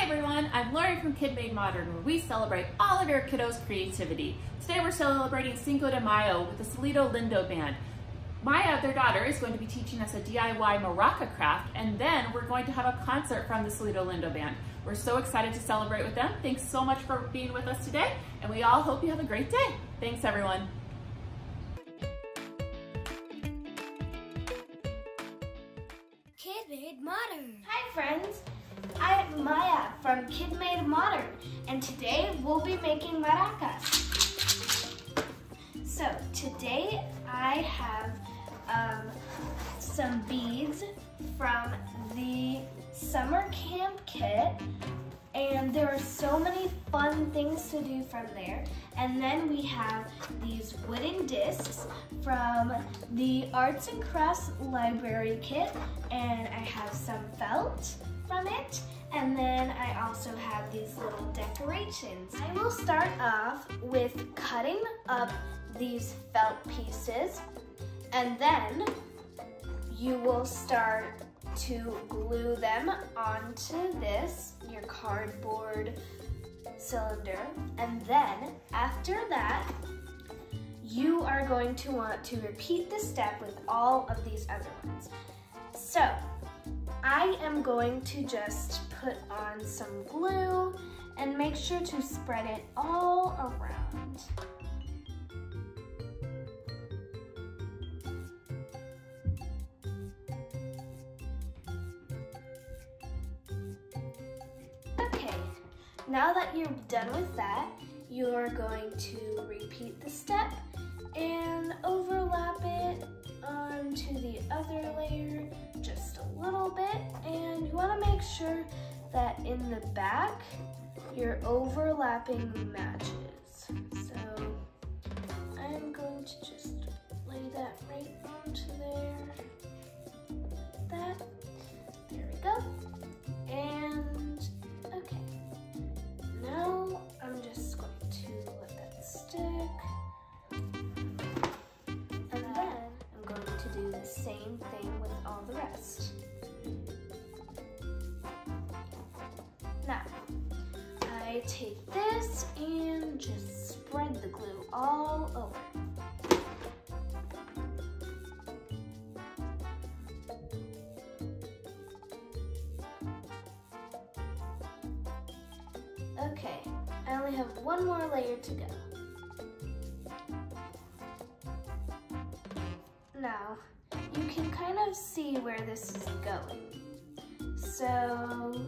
everyone, I'm Lori from Kid Made Modern, where we celebrate all of your kiddos' creativity. Today we're celebrating Cinco de Mayo with the Solito Lindo Band. Maya, their daughter, is going to be teaching us a DIY maraca craft, and then we're going to have a concert from the Solito Lindo Band. We're so excited to celebrate with them. Thanks so much for being with us today, and we all hope you have a great day. Thanks, everyone. Kid Made Modern. Hi friends, I'm Maya from Kid Made Modern, and today we'll be making maracas. So today I have some beads from the summer camp kit, and there are so many fun things to do from there. And then we have these wooden discs from the Arts and Crafts Library kit, and I have some felt from it, and then I also have these little decorations. I will start off with cutting up these felt pieces, and then you will start to glue them onto your cardboard cylinder, and then after that you are going to want to repeat this step with all of these other ones. So I am going to just put on some glue and make sure to spread it all around. Okay, now that you're done with that, you're going to repeat the step and overlap it onto the other layer just a little bit, and you want to make sure that in the back your overlapping matches. So I'm going to just lay that right onto there. That. There we go. And okay. Now I'm just going to let that stick. And then I'm going to do the same thing with all the rest. Now, I take this and just spread the glue all over. Okay, I only have one more layer to go. Now, you can kind of see where this is going. So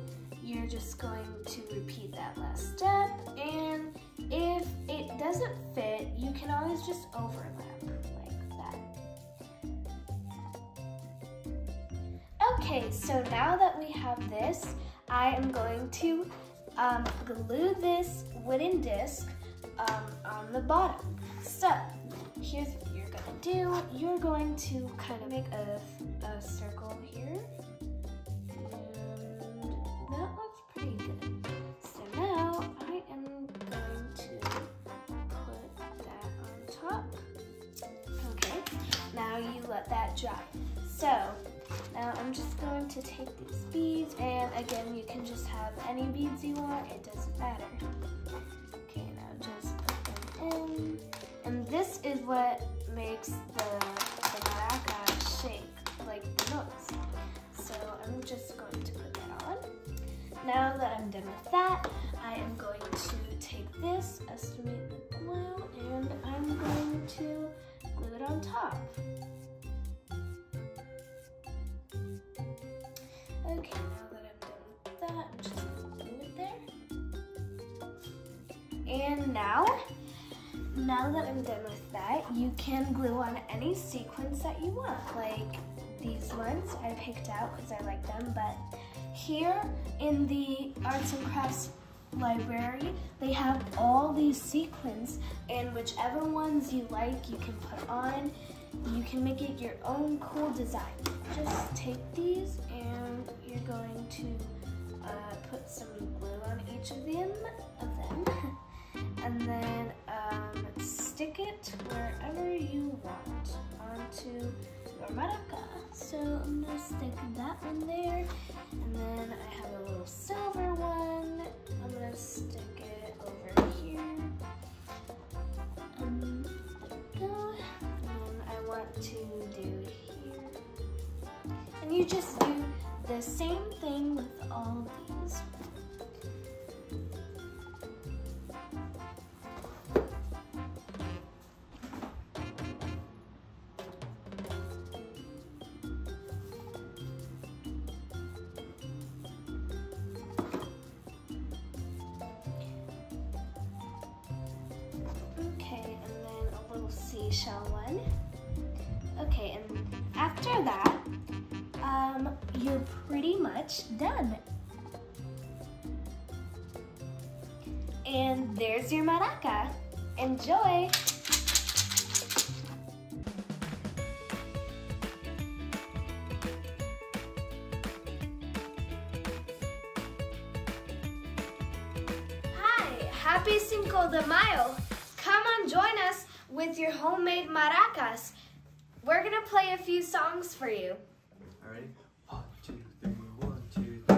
you're just going to repeat that last step, and if it doesn't fit, you can always just overlap like that. Okay, so now that we have this, I am going to glue this wooden disc on the bottom. So here's what you're gonna do. You're going to kind of make a circle here. And that looks pretty good. So now I am going to put that on top. Okay, now you let that dry. So now I'm just going to take these beads, and again, you can just have any beads you want, it doesn't matter. Okay, now just put them in. And this is what makes the maraca shake, like the noise. So I'm just going to put that on. Now that I'm done with that, I am going to take this, estimate the glue, and I'm going to glue it on top. Okay, now that I'm done with that, I'm just going to glue it there. And now that I'm done with that, you can glue on any sequins that you want. Like these ones I picked out because I like them, but here in the Arts and Crafts Library, they have all these sequins, and whichever ones you like, you can put on. You can make it your own cool design. Just take these, and you're going to put some glue on each of them, and then stick it wherever you want onto your maraca. So I'm gonna stick that one there. And then I have a little silver one. I'm gonna stick it over here. There we go. And then I want to do here. And you just do the same thing with all these. Okay, and then a little seashell one. Okay, and after that, you're pretty much done. And there's your maraca. Enjoy! Hi, happy Cinco de Mayo. Come on, join us with your homemade maracas. We're gonna play a few songs for you. All right. 1, 2, 3, 1, 2, 3.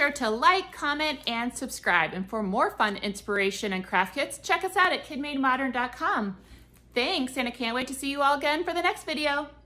sure to like, comment, and subscribe. And for more fun inspiration and craft kits, check us out at KidMadeModern.com. Thanks, and I can't wait to see you all again for the next video.